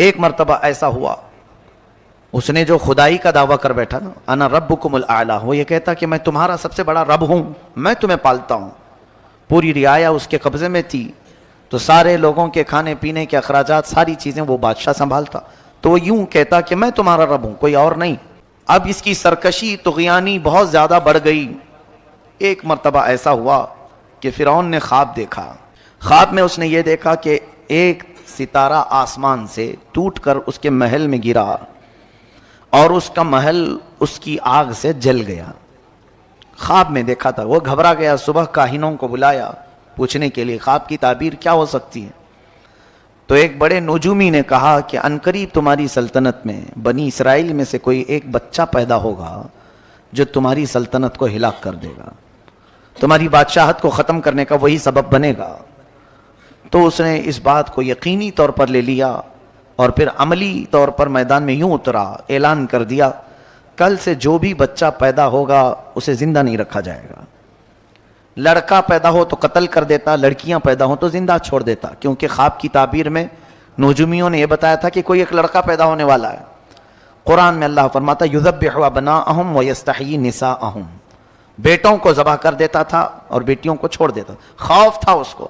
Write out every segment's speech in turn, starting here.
ایک مرتبہ ایسا ہوا، اس نے جو خدائی کا دعویٰ کر بیٹھا نا، انا ربکم الاعلی، وہ یہ کہتا کہ میں تمہارا سب سے بڑا رب ہوں، میں تمہیں پالتا ہوں. پوری رعایا اس کے قبضے میں تھی، تو سارے لوگوں کے کھانے پینے کے اخراجات، ساری چیزیں وہ بادشاہ سنبھالتا. تو وہ یوں کہتا کہ میں تمہارا رب ہوں، کوئی اور نہیں. اب اس کی سرکشی طغیانی بہت زیادہ بڑھ گئی. ایک مرتبہ ایسا ہوا کہ فرعون نے خواب دیکھا. خواب میں اس نے یہ دیکھا کہ ایک ستارہ آسمان سے ٹوٹ کر اس کے محل میں گرا اور اس کا محل اس کی آگ سے جل گیا. خواب میں دیکھا تھا. وہ گھبرا گیا، صبح کاہنوں کو بلایا پوچھنے کے لیے خواب کی تعبیر کیا ہو سکتی ہے. تو ایک بڑے نجومی نے کہا کہ عنقریب تمہاری سلطنت میں بنی اسرائیل میں سے کوئی ایک بچہ پیدا ہوگا جو تمہاری سلطنت کو ہلاک کر دے گا، تمہاری بادشاہت کو ختم کرنے کا وہی سبب بنے گا. تو اس نے اس بات کو یقینی طور پر لے لیا اور پھر عملی طور پر میدان میں یوں اترا، اعلان کر دیا کل سے جو بھی بچہ پیدا ہوگا اسے زندہ نہیں رکھا جائے گا. لڑکا پیدا ہو تو قتل کر دیتا، لڑکیاں پیدا ہو تو زندہ چھوڑ دیتا، کیونکہ خواب کی تعبیر میں نجومیوں نے یہ بتایا تھا کہ کوئی ایک لڑکا پیدا ہونے والا ہے. قرآن میں اللہ فرماتا یذبح ابناءہم ویستحیی نساءہم، بیٹوں کو ذبح کر دیتا تھا اور بیٹیوں کو چھوڑ دیتا. خوف تھا اس کو.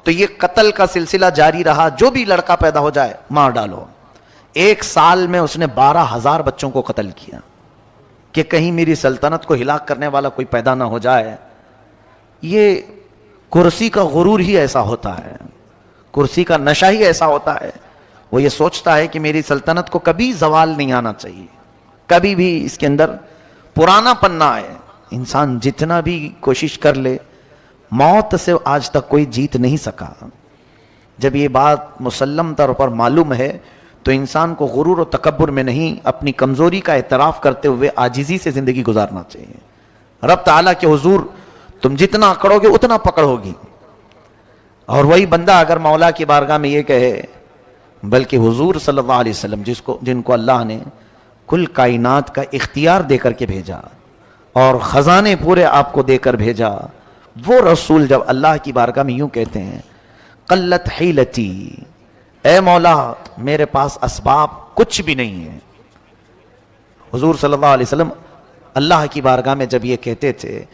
تو یہ قتل کا سلسلہ جاری رہا، جو بھی لڑکا پیدا ہو جائے مار ڈالو. ایک سال میں اس نے 12,000 بچوں کو قتل کیا کہ کہیں میری سلطنت کو ہلاک کرنے والا کوئی پیدا نہ ہو جائے. یہ کرسی کا غرور ہی ایسا ہوتا ہے، کرسی کا نشہ ہی ایسا ہوتا ہے. وہ یہ سوچتا ہے کہ میری سلطنت کو کبھی زوال نہیں آنا چاہیے، کبھی بھی اس کے اندر پرانا پن نہ آئے. انسان جتنا بھی کوشش کر لے، موت سے آج تک کوئی جیت نہیں سکا. جب یہ بات مسلم طور پر معلوم ہے تو انسان کو غرور و تکبر میں نہیں، اپنی کمزوری کا اعتراف کرتے ہوئے عاجزی سے زندگی گزارنا چاہیے. رب تعالیٰ کے حضور تم جتنا اکڑو گے اتنا پکڑ ہوگی. اور وہی بندہ اگر مولا کی بارگاہ میں یہ کہے، بلکہ حضور صلی اللہ علیہ وسلم جن کو اللہ نے کل کائنات کا اختیار دے کر کے بھیجا اور خزانے پورے آپ کو دے کر بھیجا، وہ رسول جب اللہ کی بارگاہ میں یوں کہتے ہیں قلت حیلتی، اے مولا میرے پاس اسباب کچھ بھی نہیں ہے. حضور صلی اللہ علیہ وسلم اللہ کی بارگاہ میں جب یہ کہتے تھے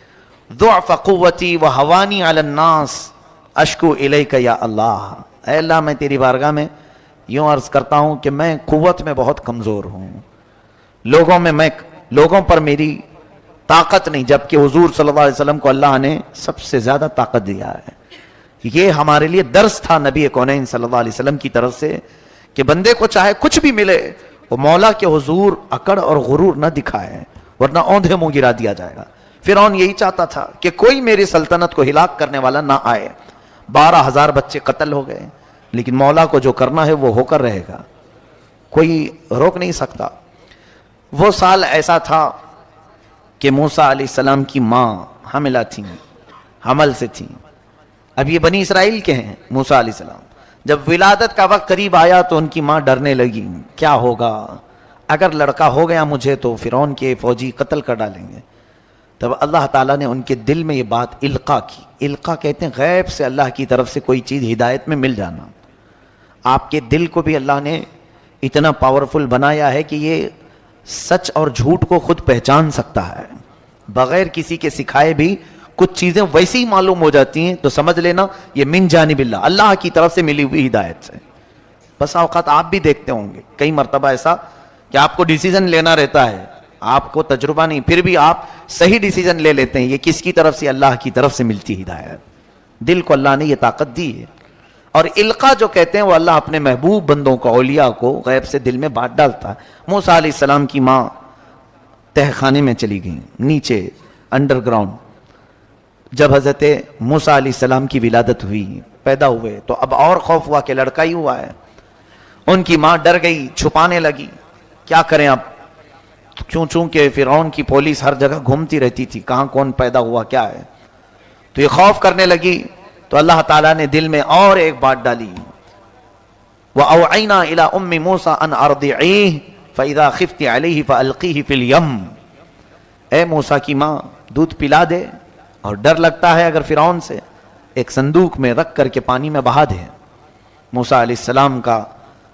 ضعف قوتی وہوانی علی الناس اشکو الیک یا اللہ، اے اللہ میں تیری بارگاہ میں یوں عرض کرتا ہوں کہ میں قوت میں بہت کمزور ہوں، لوگوں پر میری طاقت نہیں، جبکہ حضور صلی اللہ علیہ وسلم کو اللہ نے سب سے زیادہ طاقت دیا ہے. یہ ہمارے لیے درس تھا نبی کونین صلی اللہ علیہ وسلم کی طرف سے کہ بندے کو چاہے کچھ بھی ملے وہ مولا کے حضور اکڑ اور غرور نہ دکھائے، ورنہ اوندھے منہ گرا دیا جائے گا. فرعون یہی چاہتا تھا کہ کوئی میری سلطنت کو ہلاک کرنے والا نہ آئے. 12,000 بچے قتل ہو گئے، لیکن مولا کو جو کرنا ہے وہ ہو کر رہے گا، کوئی روک نہیں سکتا. وہ سال ایسا تھا کہ موسیٰ علیہ السلام کی ماں حاملہ تھیں، حمل سے تھیں. اب یہ بنی اسرائیل کے ہیں موسیٰ علیہ السلام. جب ولادت کا وقت قریب آیا تو ان کی ماں ڈرنے لگی، کیا ہوگا اگر لڑکا ہو گیا مجھے تو فرعون کے فوجی قتل کر ڈالیں گے. تب اللہ تعالیٰ نے ان کے دل میں یہ بات القا کی. القا کہتے ہیں غیب سے اللہ کی طرف سے کوئی چیز ہدایت میں مل جانا. آپ کے دل کو بھی اللہ نے اتنا پاورفل بنایا ہے کہ یہ سچ اور جھوٹ کو خود پہچان سکتا ہے، بغیر کسی کے سکھائے بھی کچھ چیزیں ویسی ہی معلوم ہو جاتی ہیں. تو سمجھ لینا یہ من جانب اللہ، اللہ کی طرف سے ملی ہوئی ہدایت سے. بس اوقات آپ بھی دیکھتے ہوں گے کئی مرتبہ ایسا کہ آپ کو ڈیسیزن لینا رہتا ہے، آپ کو تجربہ نہیں، پھر بھی آپ صحیح ڈیسیزن لے لیتے ہیں. یہ کس کی طرف سے؟ اللہ کی طرف سے ملتی ہدایت. دل کو اللہ نے یہ طاقت دی ہے. اور القا جو کہتے ہیں وہ اللہ اپنے محبوب بندوں کو، اولیاء کو غیب سے دل میں بات ڈالتا ہے. موسیٰ علیہ السلام کی ماں تہ خانے میں چلی گئیں، نیچے انڈر گراؤنڈ. جب حضرت موسیٰ علیہ السلام کی ولادت ہوئی، پیدا ہوئے، تو اب اور خوف ہوا کہ لڑکا ہی ہوا ہے. ان کی ماں ڈر گئی، چھپانے لگی. کیا کریں اب؟ چونکہ فرعون کی پولیس ہر جگہ گھومتی رہتی تھی، کہاں کون پیدا ہوا کیا ہے. تو یہ خوف کرنے لگی. تو اللہ تعالیٰ نے دل میں اور ایک بات ڈالی، وَأَوْعَيْنَا إِلَىٰ أُمِّ مُوسَىٰ أَنْ أَرْضِعِيهِ فَإِذَا خِفْتِ عَلَيْهِ فَأَلْقِيهِ فِي الْيَمِّ. اے موسیٰ کی ماں دودھ پلا دے، اور ڈر لگتا ہے اگر فرعون سے، ایک صندوق میں رکھ کر کے پانی میں بہا دے. موسیٰ علیہ السلام کا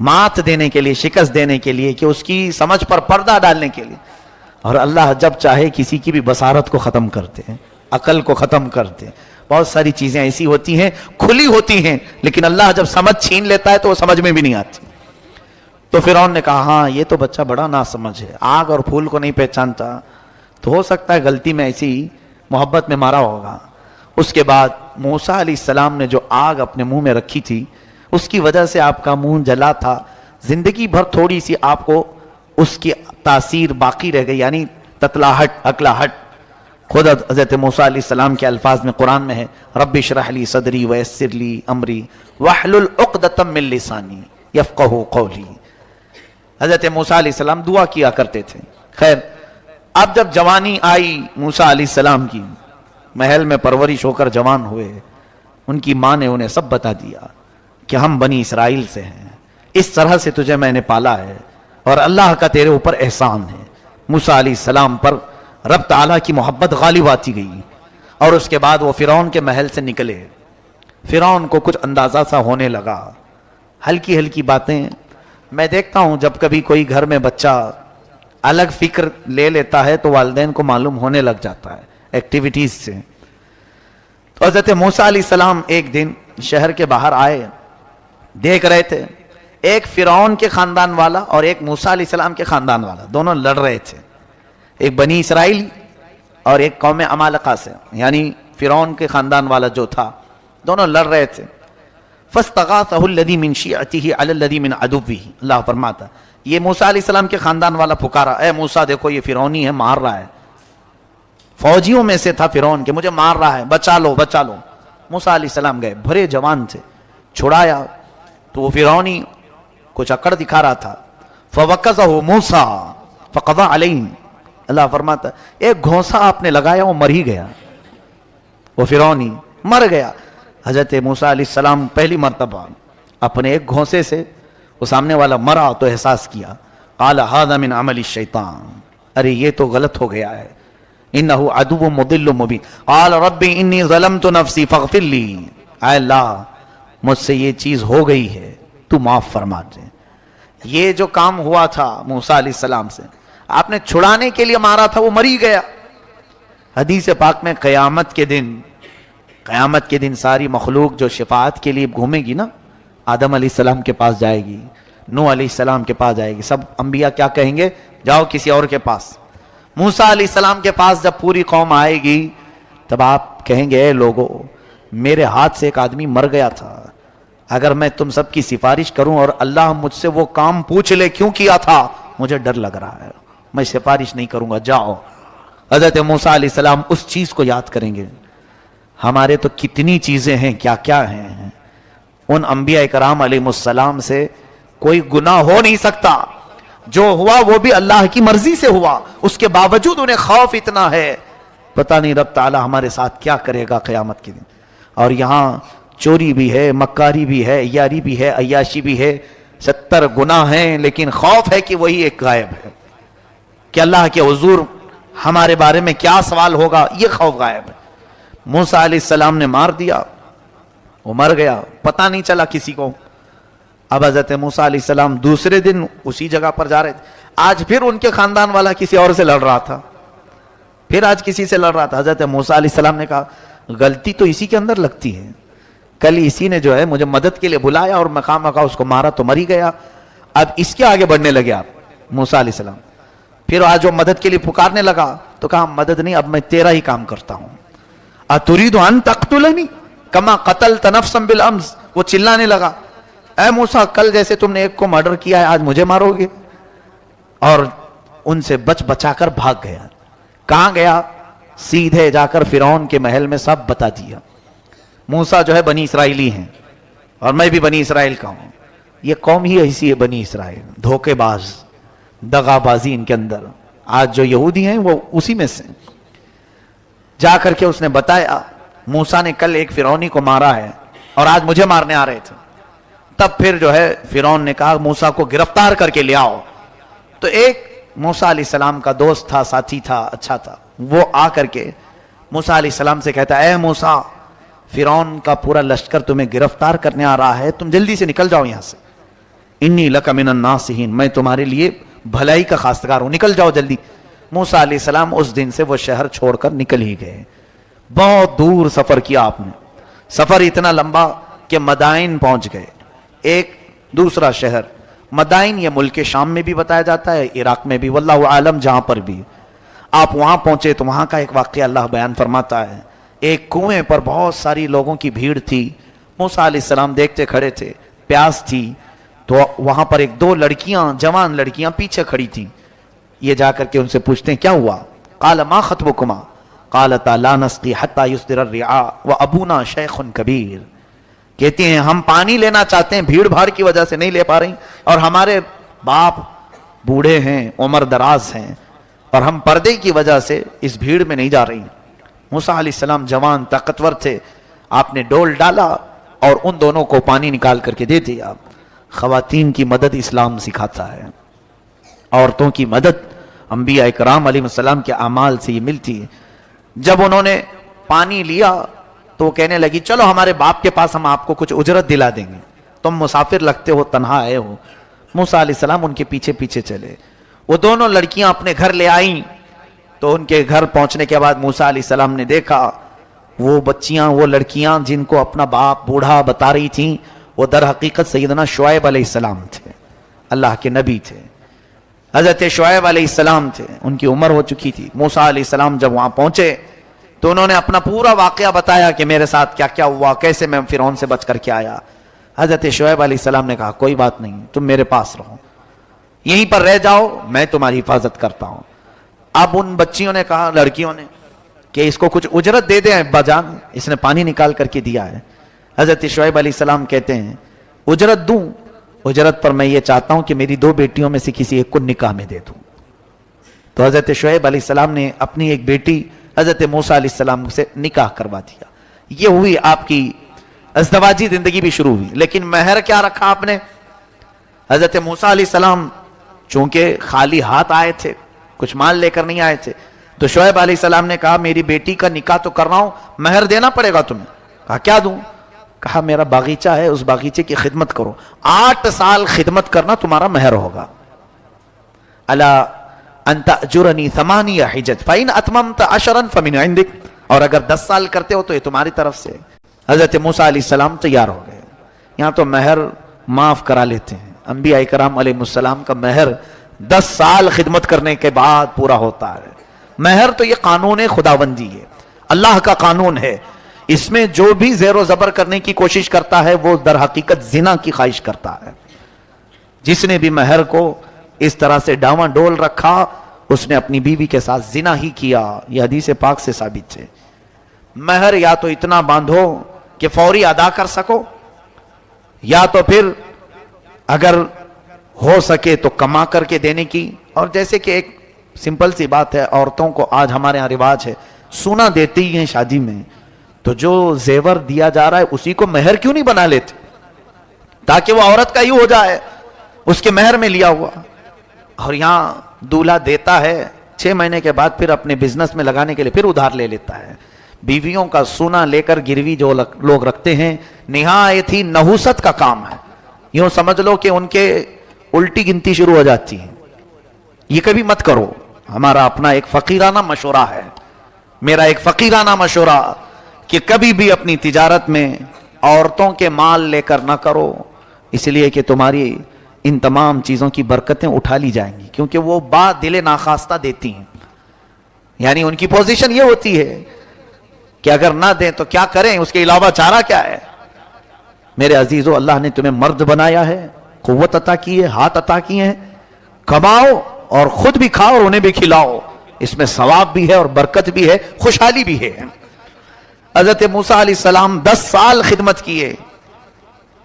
مات دینے کے لیے, شکست دینے کے لیے, کہ اس کی سمجھ پر پردہ ڈالنے کے لیے. اور اللہ جب چاہے کسی کی بھی بصارت کو ختم کرتے ہیں, عقل کو ختم کرتے ہیں. بہت ساری چیزیں ایسی ہوتی ہیں کھلی ہوتی ہیں, لیکن اللہ جب سمجھ چھین لیتا ہے تو وہ سمجھ میں بھی نہیں آتی. تو فرعون نے کہا ہاں یہ تو بچہ بڑا ناسمجھ ہے, آگ اور پھول کو نہیں پہچانتا, تو ہو سکتا ہے غلطی میں ایسی محبت میں مارا ہوگا. اس کے بعد موسیٰ علیہ السلام نے جو آگ اپنے منہ میں رکھی تھی اس کی وجہ سے آپ کا منہ جلا تھا, زندگی بھر تھوڑی سی آپ کو اس کی تاثیر باقی رہ گئی, یعنی تتلاہٹ, اکلاہٹ. خود حضرت موسیٰ علیہ السلام کے الفاظ میں قرآن میں ہے رب اشرح لی صدری ویسر لی امری واحلل عقدۃ من لسانی یفقہوا قولی. حضرت موسیٰ علیہ السلام دعا کیا کرتے تھے. خیر, اب جب جوانی آئی موسیٰ علیہ السلام کی, محل میں پرورش ہو کر جوان ہوئے, ان کی ماں نے انہیں سب بتا دیا کہ ہم بنی اسرائیل سے ہیں, اس طرح سے تجھے میں نے پالا ہے اور اللہ کا تیرے اوپر احسان ہے. موسیٰ علیہ السلام پر رب تعالیٰ کی محبت غالب آتی گئی, اور اس کے بعد وہ فرعون کے محل سے نکلے. فرعون کو کچھ اندازہ سا ہونے لگا, ہلکی ہلکی باتیں. میں دیکھتا ہوں جب کبھی کوئی گھر میں بچہ الگ فکر لے لیتا ہے تو والدین کو معلوم ہونے لگ جاتا ہے ایکٹیویٹیز سے. تو حضرت موسیٰ علیہ السلام ایک دن شہر کے باہر آئے, دیکھ رہے تھے ایک فرعون کے خاندان والا اور ایک موسیٰ علیہ السلام کے خاندان والا, دونوں لڑ رہے تھے, ایک بنی اسرائیل اور ایک قوم عمالقہ سے, یعنی فرعون کے خاندان والا جو تھا, دونوں لڑ رہے تھے. فاستغاثه الذي من شيعته على الذي من عدوه. اللہ فرماتا یہ موسیٰ علیہ السلام کے خاندان والا پکارا, اے موسیٰ دیکھو یہ فرعونی ہے, مار رہا ہے, فوجیوں میں سے تھا فرعون کہ مجھے مار رہا ہے, بچا لو بچا لو. موسیٰ علیہ السلام گئے, بھرے جوان تھے, چھڑایا تو وہ فرعونی کچھ اکڑ دکھا رہا تھا. فوقظه موسیٰ فقضى علیہ. اللہ فرماتا ایک گھونسا آپ نے لگایا, وہ مر ہی گیا, وہ فرعونی مر گیا. حضرت موسیٰ علیہ السلام پہلی مرتبہ اپنے ایک گھونسے سے وہ سامنے والا مرا تو احساس کیا, قال هذا من عمل الشیطان, ارے یہ تو غلط ہو گیا ہے, انه عدو مضل مبین. قال رب انی ظلمت نفسی فاغفر لی, اے اللہ مجھ سے یہ چیز ہو گئی ہے تو معاف فرما دے. یہ جو کام ہوا تھا موسیٰ علیہ السلام سے, آپ نے چھڑانے کے لیے مارا تھا, وہ مری گیا. حدیث پاک میں قیامت کے دن ساری مخلوق جو شفاعت کے لیے گھومے گی نا, آدم علیہ السلام کے پاس جائے گی, نوح علیہ السلام کے پاس جائے گی, سب انبیاء کیا کہیں گے, جاؤ کسی اور کے پاس. موسیٰ علیہ السلام کے پاس جب پوری قوم آئے گی تب آپ کہیں گے اے لوگو میرے ہاتھ سے ایک آدمی مر گیا تھا, اگر میں تم سب کی سفارش کروں اور اللہ مجھ سے وہ کام پوچھ لے کیوں کیا تھا, مجھے ڈر لگ رہا ہے, میں سفارش نہیں کروں گا, جاؤ. حضرت موسیٰ علیہ السلام اس چیز کو یاد کریں گے. ہمارے تو کتنی چیزیں ہیں, کیا کیا ہیں. ان انبیاء کرام علیہ السلام سے کوئی گناہ ہو نہیں سکتا, جو ہوا وہ بھی اللہ کی مرضی سے ہوا, اس کے باوجود انہیں خوف اتنا ہے, پتہ نہیں رب تعالی ہمارے ساتھ کیا کرے گا قیامت کے دن. اور یہاں چوری بھی ہے, مکاری بھی ہے, یاری بھی ہے, عیاشی بھی ہے, 70 گناہ ہیں, لیکن خوف ہے کہ وہی ایک غائب ہے, کہ اللہ کے حضور ہمارے بارے میں کیا سوال ہوگا, یہ خوف غائب ہے. موسیٰ علیہ السلام نے مار دیا, وہ مر گیا, پتہ نہیں چلا کسی کو. اب حضرت موسیٰ علیہ السلام دوسرے دن اسی جگہ پر جا رہے تھے, آج پھر ان کے خاندان والا کسی اور سے لڑ رہا تھا, پھر آج کسی سے لڑ رہا تھا. حضرت موسیٰ علیہ السلام نے کہا غلطی تو اسی کے اندر لگتی ہے, کل اسی نے جو ہے مجھے مدد کے لیے بلایا اور مقام کا اس کو مارا تو مر ہی گیا, اب اس کے آگے بڑھنے لگے آپ. موسیٰ علیہ السلام پھر آج وہ مدد کے لیے پکارنے لگا تو کہا مدد نہیں, اب میں تیرا ہی کام کرتا ہوں. اتريد ان تقتلنی کما قتلت نفسا بالامس. وہ چلانے لگا اے موسیٰ کل جیسے تم نے ایک کو مرڈر کیا ہے آج مجھے مارو گے. اور ان سے بچ بچا کر بھاگ گیا. کہاں گیا, سیدھے جا کر فرعون کے محل میں سب بتا دیا. موسیٰ جو ہے بنی اسرائیلی ہیں اور میں بھی بنی اسرائیل کا ہوں, یہ قوم ہی ایسی ہے بنی اسرائیل, دھوکے باز, دغا بازی ان کے اندر. آج جو یہودی ہیں وہ اسی میں سے. جا کر کے اس نے بتایا موسیٰ نے کل ایک فرعونی کو مارا ہے اور آج مجھے مارنے آ رہے تھے. تب پھر جو ہے فرعون نے کہا موسیٰ کو گرفتار کر کے لے آؤ. تو ایک موسیٰ علیہ السلام کا دوست تھا, ساتھی تھا, اچھا تھا, وہ آ کر کے موسیٰ علیہ السلام سے کہتا اے موسیٰ فرعون کا پورا لشکر تمہیں گرفتار کرنے آ رہا ہے, تم جلدی سے نکل جاؤ یہاں سے. انی لک من الناصحین، میں تمہارے لیے بھلائی کا خواستگار ہوں، نکل جاؤ جلدی۔ موسیٰ علیہ السلام اس دن سے وہ شہر چھوڑ کر نکل ہی گئے۔ بہت دور سفر کیا آپ نے، سفر اتنا لمبا کہ مدائن پہنچ گئے، ایک دوسرا شہر مدائن، یہ ملک شام میں بھی بتایا جاتا ہے، عراق میں بھی، واللہ عالم جہاں پر بھی۔ آپ وہاں پہنچے تو وہاں کا ایک واقعہ اللہ بیان فرماتا ہے، ایک کنویں پر بہت ساری لوگوں کی بھیڑ تھی، موسیٰ علیہ السلام دیکھتے کھڑے تھے، پیاس تھی، تو وہاں پر ایک دو لڑکیاں، جوان لڑکیاں پیچھے کھڑی تھیں، یہ جا کر کے ان سے پوچھتے ہیں کیا ہوا؟ قال ما خطبکما قالتا لا نسقی حتی یصدر الرعاء وابونا شیخ کبیر، کہتی ہیں ہم پانی لینا چاہتے ہیں، بھیڑ بھاڑ کی وجہ سے نہیں لے پا رہی، اور ہمارے باپ بوڑھے ہیں، عمر دراز ہیں، اور ہم پردے کی وجہ سے اس بھیڑ میں نہیں جا رہی۔ موسیٰ علیہ السلام جوان طاقتور تھے، آپ نے ڈول ڈالا اور ان دونوں کو پانی نکال کر کے دے دیا۔ خواتین کی مدد اسلام سکھاتا ہے، عورتوں کی مدد انبیاء اکرام علیہ السلام کے اعمال سے یہ ملتی ہے۔ جب انہوں نے پانی لیا تو وہ کہنے لگی چلو ہمارے باپ کے پاس، ہم آپ کو کچھ اجرت دلا دیں گے، تم مسافر لگتے ہو، تنہا آئے ہو۔ موسیٰ علیہ السلام ان کے پیچھے پیچھے چلے، وہ دونوں لڑکیاں اپنے گھر لے آئیں، تو ان کے گھر پہنچنے کے بعد موسیٰ علیہ السلام نے دیکھا وہ بچیاں، وہ لڑکیاں جن کو اپنا باپ بوڑھا بتا رہی تھیں، وہ در حقیقت سیدنا شعیب علیہ السلام تھے، اللہ کے نبی تھے، حضرت شعیب علیہ السلام تھے، ان کی عمر ہو چکی تھی۔ موسیٰ علیہ السلام جب وہاں پہنچے تو انہوں نے اپنا پورا واقعہ بتایا کہ میرے ساتھ کیا کیا ہوا، کیسے میں فرعون سے بچ کر کے آیا۔ حضرت شعیب علیہ السلام نے کہا کوئی بات نہیں، تم میرے پاس رہو، یہیں پر رہ جاؤ، میں تمہاری حفاظت کرتا ہوں۔ اب ان بچیوں نے کہا، لڑکیوں نے، کہ اس کو کچھ اجرت دے دیں ابا جان، اس نے پانی نکال کر کے دیا ہے۔ حضرت شعیب علیہ السلام کہتے ہیں اجرت دوں؟ اجرت پر میں یہ چاہتا ہوں کہ میری دو بیٹیوں میں سے کسی ایک کو نکاح میں دے دوں۔ تو حضرت شعیب علیہ السلام نے اپنی ایک بیٹی حضرت موسیٰ علیہ السلام سے نکاح کروا دیا۔ یہ ہوئی آپ کی ازدواجی زندگی بھی شروع ہوئی، لیکن مہر کیا رکھا آپ نے؟ حضرت موسیٰ علیہ السلام چونکہ خالی ہاتھ آئے تھے، کچھ مال لے کر نہیں آئے تھے، تو شعیب علیہ السلام نے کہا میری بیٹی کا نکاح تو کر رہا ہوں، مہر دینا پڑے گا تمہیں۔ کہا کیا دوں؟ کہا میرا باغیچہ ہے، اس باغیچے کی خدمت کرو، 8 سال خدمت کرنا تمہارا مہر ہوگا۔ الا ان تأجرنی 8 حجج فإن اتممت 10 فمن عندک، اور اگر 10 سال کرتے ہو تو یہ تمہاری طرف سے۔ حضرت موسیٰ علیہ السلام تیار ہو گئے، یہاں تو مہر معاف کرا لیتے ہیں، انبیاء کرام علیہ السلام کا مہر 10 سال خدمت کرنے کے بعد پورا ہوتا ہے۔ مہر تو یہ قانون خداوندی ہے، اللہ کا قانون ہے، اس میں جو بھی زیر و زبر کرنے کی کوشش کرتا ہے وہ در حقیقت زنا کی خواہش کرتا ہے۔ جس نے بھی مہر کو اس طرح سے ڈاواں ڈول رکھا اس نے اپنی بیوی کے ساتھ زنا ہی کیا، یہ حدیث پاک سے ثابت ہے۔ مہر یا تو اتنا باندھو کہ فوری ادا کر سکو، یا تو پھر اگر ہو سکے تو کما کر کے دینے کی۔ اور جیسے کہ ایک سمپل سی بات ہے، عورتوں کو آج ہمارے ہاں رواج ہے سونا دیتی ہی ہیں شادی میں، تو جو زیور دیا جا رہا ہے اسی کو مہر کیوں نہیں بنا لیتے تاکہ وہ عورت کا ہی ہو جائے، اس کے مہر میں لیا ہوا۔ اور یہاں دولہا دیتا ہے 6 مہینے کے بعد پھر اپنے بزنس میں لگانے کے لیے پھر ادھار لے لیتا ہے۔ بیویوں کا سونا لے کر گروی جو لوگ رکھتے ہیں نہایت ہی نحوست کا کام ہے، یوں سمجھ لو کہ ان کے الٹی گنتی شروع ہو جاتی ہے۔ یہ کبھی مت کرو، ہمارا اپنا ایک فقیرانہ مشورہ ہے، میرا ایک فقیرانہ مشورہ کہ کبھی بھی اپنی تجارت میں عورتوں کے مال لے کر نہ کرو، اس لیے کہ تمہاری ان تمام چیزوں کی برکتیں اٹھا لی جائیں گی، کیونکہ وہ با دل ناخواستہ دیتی ہیں، یعنی ان کی پوزیشن یہ ہوتی ہے کہ اگر نہ دیں تو کیا کریں، اس کے علاوہ چارہ کیا ہے۔ میرے عزیزو، اللہ نے تمہیں مرد بنایا ہے، قوت عطا کی ہے، ہاتھ عطا کیے ہیں، کماؤ اور خود بھی کھاؤ اور انہیں بھی کھلاؤ، اس میں ثواب بھی ہے اور برکت بھی ہے، خوشحالی بھی ہے۔ حضرت موسیٰ علیہ السلام 10 سال خدمت کیے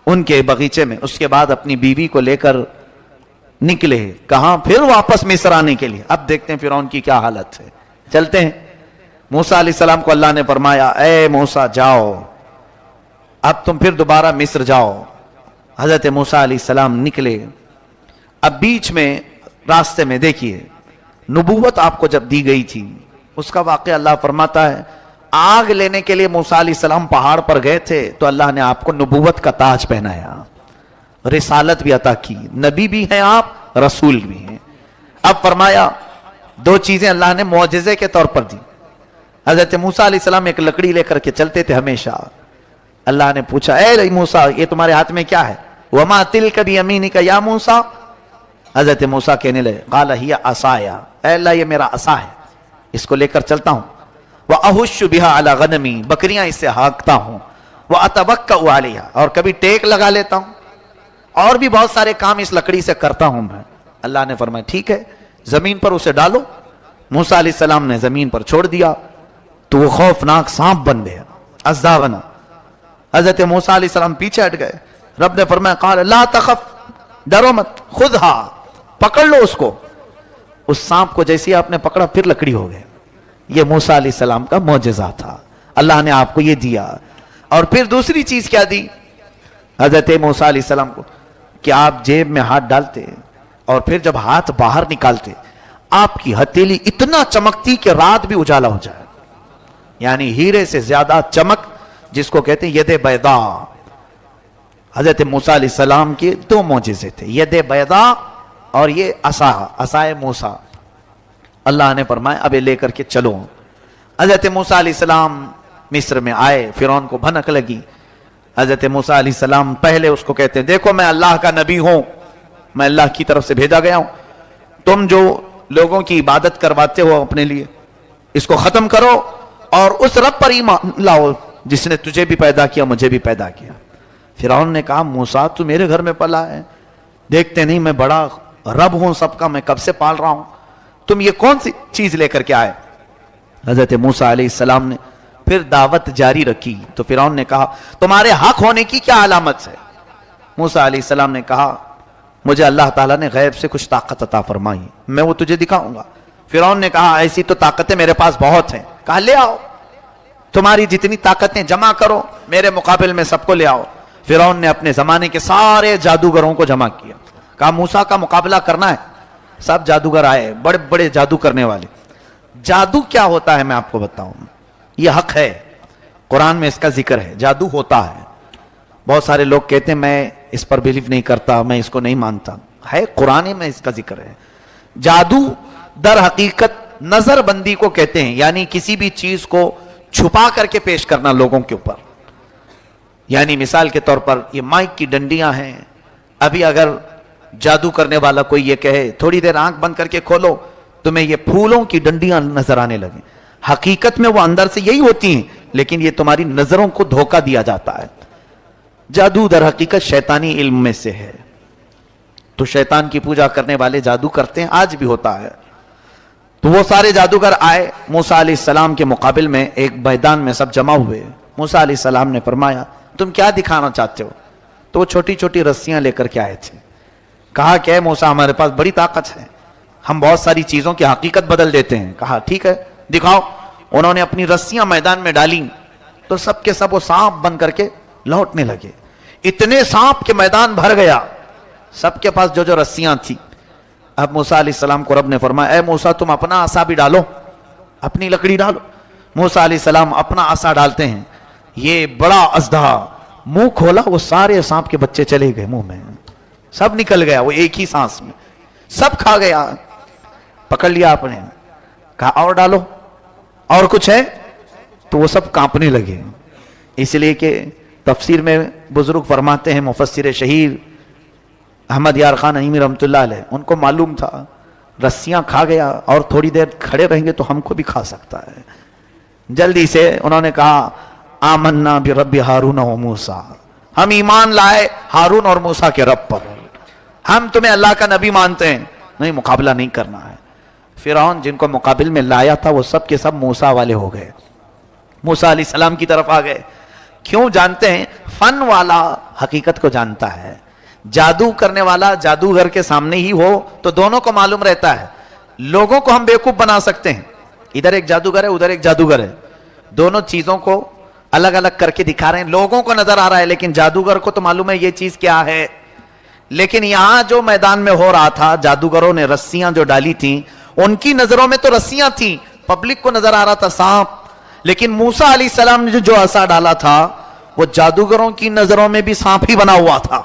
ان کے باغیچے میں، اس کے بعد اپنی بیوی کو لے کر نکلے، کہاں؟ پھر واپس مصر آنے کے لیے۔ اب دیکھتے ہیں فرعون کی کیا حالت ہے، چلتے ہیں۔ موسیٰ علیہ السلام کو اللہ نے فرمایا اے موسیٰ جاؤ، اب تم پھر دوبارہ مصر جاؤ۔ حضرت موسیٰ علیہ السلام نکلے، اب بیچ میں راستے میں دیکھیے نبوت آپ کو جب دی گئی تھی اس کا واقعہ اللہ فرماتا ہے، آگ لینے کے لیے موسیٰ علیہ السلام پہاڑ پر گئے تھے تو اللہ نے آپ کو نبوت کا تاج پہنایا، رسالت بھی عطا کی, نبی بھی ہیں آپ, رسول بھی ہیں. اب فرمایا دو چیزیں اللہ نے معجزے کے طور پر دی. حضرت موسیٰ علیہ السلام ایک لکڑی لے کر کے چلتے تھے ہمیشہ. اللہ نے پوچھا اے موسیٰ یہ تمہارے ہاتھ میں کیا ہے؟ وما تلک بیمینک یا موسیٰ. حضرت موسیٰ کہنے لگے قال ہی عصایا, اے اللہ یہ میرا عصا ہے, اس کو لے کر چلتا ہوں. وَأَهُشُّ بِهَا عَلَى غَنَمِي, بکریاں اس سے ہانکتا ہوں. وَأَتَوَكَّأُ عَلَيْهَا, اور کبھی ٹیک لگا لیتا ہوں, اور بھی بہت سارے کام اس لکڑی سے کرتا ہوں میں. اللہ نے فرمایا ٹھیک ہے زمین پر اسے ڈالو. موسیٰ علیہ السلام نے زمین پر چھوڑ دیا تو وہ خوفناک سانپ بن گیا, اژدھا بنا. حضرت موسیٰ علیہ السلام پیچھے ہٹ گئے. رب نے فرمایا قال لا تخف, ڈرو مت, خذھا, پکڑ لو اس کو. اس سانپ کو جیسے آپ نے پکڑا پھر لکڑی ہو گئے. یہ موسیٰ علیہ السلام کا معجزہ تھا, اللہ نے آپ کو یہ دیا. اور پھر دوسری چیز کیا دی حضرت موسیٰ علیہ السلام کو, کہ آپ جیب میں ہاتھ ڈالتے اور پھر جب ہاتھ باہر نکالتے آپ کی ہتھیلی اتنا چمکتی کہ رات بھی اجالا ہو جائے. یعنی ہیرے سے زیادہ چمک, جس کو کہتے ہیں ید بیضاء. حضرت موسیٰ علیہ السلام کے دو معجزے تھے, ید بیضاء اور یہ عصائے موسیٰ. اللہ نے فرمایا اب یہ لے کر کے چلو. حضرت موسیٰ علیہ السلام مصر میں آئے, فرعون کو بھنک لگی. حضرت موسیٰ علیہ السلام پہلے اس کو کہتے ہیں دیکھو میں اللہ کا نبی ہوں, میں اللہ کی طرف سے بھیجا گیا ہوں, تم جو لوگوں کی عبادت کرواتے ہو اپنے لیے اس کو ختم کرو اور اس رب پر ایمان لاؤ جس نے تجھے بھی پیدا کیا مجھے بھی پیدا کیا. فرعون نے کہا موسیٰ تو میرے گھر میں پلا ہے, دیکھتے نہیں میں بڑا رب ہوں سب کا, میں کب سے پال رہا ہوں, تم یہ کون سی چیز لے کر کے آئے؟ حضرت موسیٰ علیہ السلام نے پھر دعوت جاری رکھی. تو فرعون نے کہا تمہارے حق ہونے کی کیا علامت ہے؟ موسیٰ علیہ السلام نے کہا مجھے اللہ تعالیٰ نے غیب سے کچھ طاقت عطا فرمائی, میں وہ تجھے دکھاؤں گا. فرعون نے کہا ایسی تو طاقتیں میرے پاس بہت ہیں. کہا لے آؤ, تمہاری جتنی طاقتیں جمع کرو میرے مقابل میں سب کو لے آؤ. فرعون نے اپنے زمانے کے سارے جادوگروں کو جمع کیا. کہا موسیٰ کا مقابلہ کرنا ہے. سب جادوگر آئے, بڑے بڑے جادو کرنے والے. جادو کیا ہوتا ہے میں آپ کو بتاؤں, یہ حق ہے, قرآن میں اس کا ذکر ہے. جادو ہوتا ہے. بہت سارے لوگ کہتے ہیں میں اس پر بلیو نہیں کرتا, میں اس کو نہیں مانتا. ہے قرآن میں اس کا ذکر ہے. جادو در حقیقت نظر بندی کو کہتے ہیں, یعنی کسی بھی چیز کو چھپا کر کے پیش کرنا لوگوں کے اوپر. یعنی مثال کے طور پر یہ مائک کی ڈنڈیاں ہیں, ابھی اگر جادو کرنے والا کوئی یہ کہے تھوڑی دیر آنکھ بند کر کے کھولو تمہیں یہ پھولوں کی ڈنڈیاں نظر آنے لگیں, حقیقت میں وہ اندر سے یہی ہوتی ہیں لیکن یہ تمہاری نظروں کو دھوکہ دیا جاتا ہے. جادو در حقیقت شیطانی علم میں سے ہے. تو شیطان کی پوجا کرنے والے جادو کرتے ہیں, آج بھی ہوتا ہے. تو وہ سارے جادوگر آئے موسیٰ علیہ السلام کے مقابل میں, ایک میدان میں سب جمع ہوئے. موسیٰ علیہ السلام نے فرمایا تم کیا دکھانا چاہتے ہو؟ تو وہ چھوٹی چھوٹی رسیاں لے کر کے آئے تھے. کہا کہ اے موسیٰ ہمارے پاس بڑی طاقت ہے, ہم بہت ساری چیزوں کی حقیقت بدل دیتے ہیں. کہا ٹھیک ہے دکھاؤ. انہوں نے اپنی رسیاں میدان میں ڈالیں تو سب کے سب وہ سانپ بن کر کے لوٹنے لگے. اتنے سانپ کے میدان بھر گیا, سب کے پاس جو جو رسیاں تھی. اب موسیٰ علیہ السلام کو رب نے فرمایا اے موسیٰ تم اپنا عصا بھی ڈالو, اپنی لکڑی ڈالو. موسیٰ علیہ السلام اپنا عصا ڈالتے ہیں, یہ بڑا اژدھا منہ کھولا, وہ سارے سانپ کے بچے چلے گئے منہ میں, سب نکل گیا وہ ایک ہی سانس میں, سب کھا گیا. پکڑ لیا آپ نے, کہا اور ڈالو, اور کچھ ہے؟ تو وہ سب کانپنے لگے. اس لیے کہ تفسیر میں بزرگ فرماتے ہیں, مفسر شہیر احمد یار خان نعیمی رحمۃ اللہ علیہ, ان کو معلوم تھا رسیاں کھا گیا اور تھوڑی دیر کھڑے رہیں گے تو ہم کو بھی کھا سکتا ہے. جلدی سے انہوں نے کہا آمنا برب ہارون و موسیٰ, ہم ایمان لائے ہارون اور موسیٰ کے رب پر, ہم تمہیں اللہ کا نبی مانتے ہیں, نہیں مقابلہ نہیں کرنا ہے. فرعون جن کو مقابل میں لایا تھا وہ سب کے سب موسیٰ والے ہو گئے, موسیٰ علیہ السلام کی طرف آ گئے. کیوں جانتے ہیں؟ فن والا حقیقت کو جانتا ہے, جادو کرنے والا جادوگر کے سامنے ہی ہو تو دونوں کو معلوم رہتا ہے. لوگوں کو ہم بیوقوف بنا سکتے ہیں, ادھر ایک جادوگر ہے ادھر ایک جادوگر ہے, دونوں چیزوں کو الگ الگ کر کے دکھا رہے ہیں, لوگوں کو نظر آ رہا ہے لیکن جادوگر کو تو معلوم ہے یہ چیز کیا ہے. لیکن یہاں جو میدان میں ہو رہا تھا, جادوگروں نے رسیاں جو ڈالی تھیں ان کی نظروں میں تو رسیاں تھیں, پبلک کو نظر آ رہا تھا سانپ. لیکن موسیٰ علیہ السلام نے جو عصا ڈالا تھا وہ جادوگروں کی نظروں میں بھی سانپ ہی بنا ہوا تھا.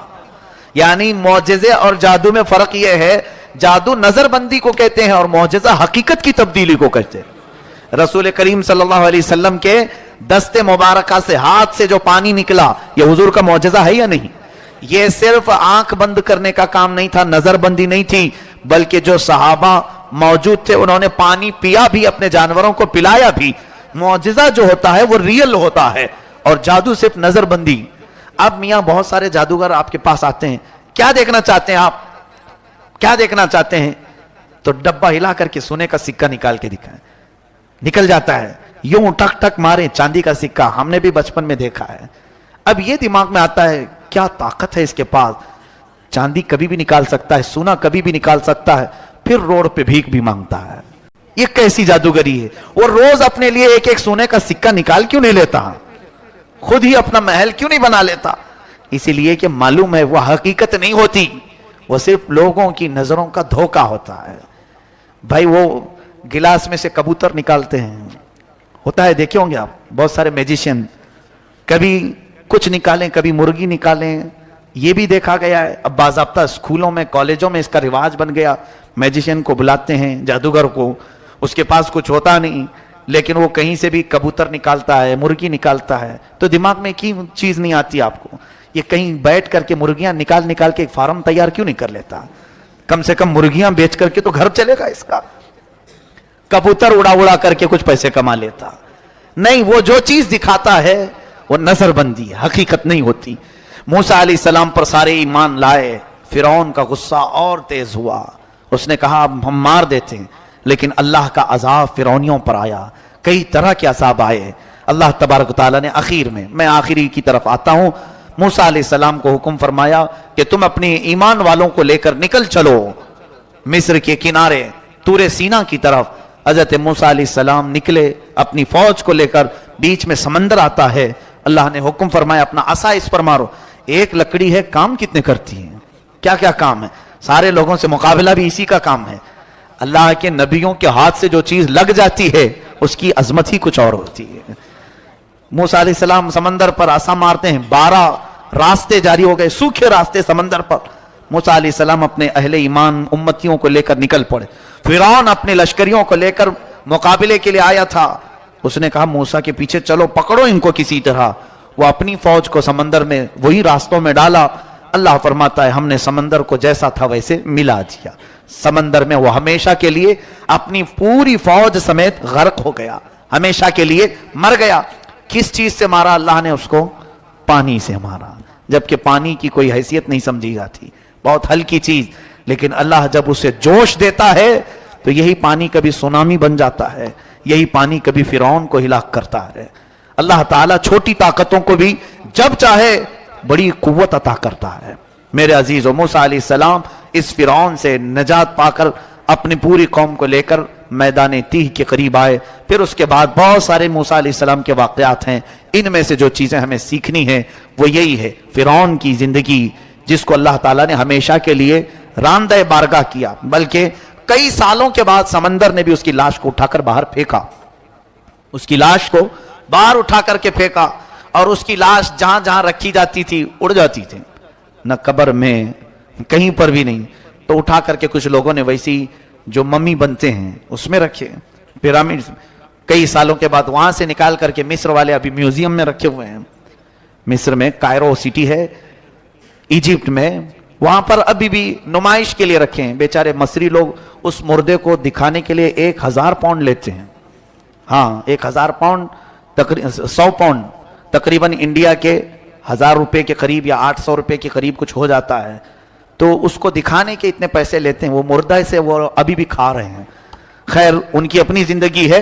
یعنی معجزے اور جادو میں فرق یہ ہے، جادو نظر بندی کو کہتے ہیں اور معجزہ حقیقت کی تبدیلی کو کہتے ہیں۔ رسول کریم صلی اللہ علیہ وسلم کے دست مبارکہ سے، ہاتھ سے جو پانی نکلا، یہ حضور کا معجزہ ہے یا نہیں؟ یہ صرف آنکھ بند کرنے کا کام نہیں تھا، نظر بندی نہیں تھی، بلکہ جو صحابہ موجود تھے انہوں نے پانی پیا بھی، اپنے جانوروں کو پلایا بھی۔ معجزہ جو ہوتا ہے وہ ریئل ہوتا ہے، اور جادو صرف نظر بندی۔ اب میاں بہت سارے جادوگر آپ کے پاس آتے ہیں، کیا دیکھنا چاہتے ہیں آپ؟ کیا دیکھنا چاہتے ہیں؟ تو ڈبہ ہلا کر کے سونے کا سکہ نکال کے دکھائیں، نکل جاتا ہے، یوں ٹک ٹک مارے، چاندی کا سکہ، ہم نے بھی بچپن میں دیکھا ہے۔ اب یہ دماغ میں آتا ہے کیا طاقت ہے اس کے پاس، چاندی کبھی بھی نکال سکتا ہے، سونا کبھی بھی نکال سکتا ہے، پھر روڈ پہ بھیک بھی مانگتا ہے۔ یہ کیسی جادوگری ہے؟ وہ روز اپنے لیے ایک ایک سونے کا سکہ نکال کیوں نہیں لیتا؟ خود ہی اپنا محل کیوں نہیں بنا لیتا؟ اسی لیے کہ معلوم ہے وہ حقیقت نہیں ہوتی، وہ صرف لوگوں کی نظروں کا دھوکہ ہوتا ہے۔ بھائی وہ گلاس میں سے کبوتر نکالتے ہیں، ہوتا ہے، دیکھے ہوں گے آپ، بہت سارے میجیشین کبھی کچھ نکالیں، کبھی مرغی نکالیں، یہ بھی دیکھا گیا ہے۔ اب باضابطہ اسکولوں میں، کالجوں میں اس کا رواج بن گیا، میجیشین کو بلاتے ہیں، جادوگر کو، اس کے پاس کچھ ہوتا نہیں لیکن وہ کہیں سے بھی کبوتر نکالتا ہے، مرغی نکالتا ہے۔ تو دماغ میں کی چیز نہیں آتی آپ کو، یہ کہیں بیٹھ کر کے مرغیاں نکال نکال کے ایک فارم تیار کیوں نہیں کر لیتا؟ کم سے کم مرغیاں بیچ کر کے تو گھر چلے گا اس کا، کبوتر اڑا اڑا کر کے کچھ پیسے کما لیتا۔ نہیں، وہ جو چیز دکھاتا ہے وہ نظر بندی ہے، حقیقت نہیں ہوتی۔ موسیٰ علیہ السلام پر سارے ایمان لائے، فرعون کا غصہ اور تیز ہوا، اس نے کہا اب ہم مار دیتے ہیں، لیکن اللہ کا عذاب فرعونیوں پر آیا، کئی طرح کے عذاب آئے۔ اللہ تبارک و تعالیٰ نے آخر میں، میں آخری کی طرف آتا ہوں، موسیٰ علیہ السلام کو حکم فرمایا کہ تم اپنے ایمان والوں کو لے کر نکل چلو مصر کے کنارے طور سینا کی طرف۔ حضرت موسیٰ علیہ السلام نکلے اپنی فوج کو لے کر، بیچ میں سمندر آتا ہے، اللہ نے حکم فرمایا اپنا عصا اس پر مارو۔ ایک لکڑی ہے، کام کتنے کرتی ہے، کیا کیا کام ہے، سارے لوگوں سے مقابلہ بھی اسی کا کام ہے۔ اللہ کے نبیوں کے ہاتھ سے جو چیز لگ جاتی ہے اس کی عظمت ہی کچھ اور ہوتی ہے۔ موسیٰ علیہ السلام سمندر پر عصا مارتے ہیں، 12 راستے جاری ہو گئے، سوکھے راستے سمندر پر۔ موسیٰ علیہ السلام اپنے اہل ایمان امتیوں کو لے کر نکل پڑے۔ فرعون اپنے لشکریوں کو لے کر مقابلے کے لیے آیا تھا، اس نے کہا موسیٰ کے پیچھے چلو، پکڑو ان کو کسی طرح۔ وہ اپنی فوج کو سمندر میں وہی راستوں میں ڈالا۔ اللہ فرماتا ہے ہم نے سمندر کو جیسا تھا ویسے ملا دیا، سمندر میں وہ ہمیشہ کے لیے اپنی پوری فوج سمیت غرق ہو گیا، ہمیشہ کے لیے مر گیا۔ کس چیز سے مارا اللہ نے اس کو؟ پانی سے مارا، جبکہ پانی کی کوئی حیثیت نہیں سمجھی جاتی، بہت ہلکی چیز، لیکن اللہ جب اسے جوش دیتا ہے تو یہی پانی کبھی سونامی بن جاتا ہے، یہی پانی کبھی فرعون کو ہلاک کرتا ہے۔ اللہ تعالیٰ چھوٹی طاقتوں کو بھی جب چاہے بڑی قوت عطا کرتا ہے۔ میرے عزیزو، موسیٰ علیہ السلام اس فرعون سے نجات پا کر اپنی پوری قوم کو لے کر میدان تیہ کے قریب آئے۔ پھر اس کے بعد بہت سارے موسیٰ علیہ السلام کے واقعات ہیں، ان میں سے جو چیزیں ہمیں سیکھنی ہیں وہ یہی ہے، فرعون کی زندگی جس کو اللہ تعالیٰ نے ہمیشہ کے لیے راندہ بارگاہ کیا، بلکہ کئی سالوں کے بعد سمندر نے بھی اس کی لاش کو اٹھا کر باہر پھینکا، اس کی لاش کو باہر اٹھا کر کے پھینکا، اور اس کی لاش جہاں جہاں رکھی جاتی تھی اڑ جاتی تھی، نہ قبر میں کہیں پر بھی نہیں، تو اٹھا کر کے کچھ لوگوں نے ویسی جو ممی بنتے ہیں اس میں رکھے، پیرامڈ کئی سالوں کے بعد وہاں سے نکال کر کے مصر والے ابھی میوزیم میں رکھے ہوئے ہیں۔ مصر میں کائرو سٹی ہے ایجپٹ میں، وہاں پر ابھی بھی نمائش کے لیے رکھے ہیں۔ بیچارے مصری لوگ اس مردے کو دکھانے کے لیے 1000 پاؤنڈ لیتے ہیں، ہاں 1000 پاؤنڈ 100 پاؤنڈ تقریباً انڈیا کے 1000 روپے کے قریب یا 800 روپے کے قریب کچھ ہو جاتا ہے، تو اس کو دکھانے کے اتنے پیسے لیتے ہیں۔ وہ مردہ سے وہ ابھی بھی کھا رہے ہیں۔ خیر ان کی اپنی زندگی ہے،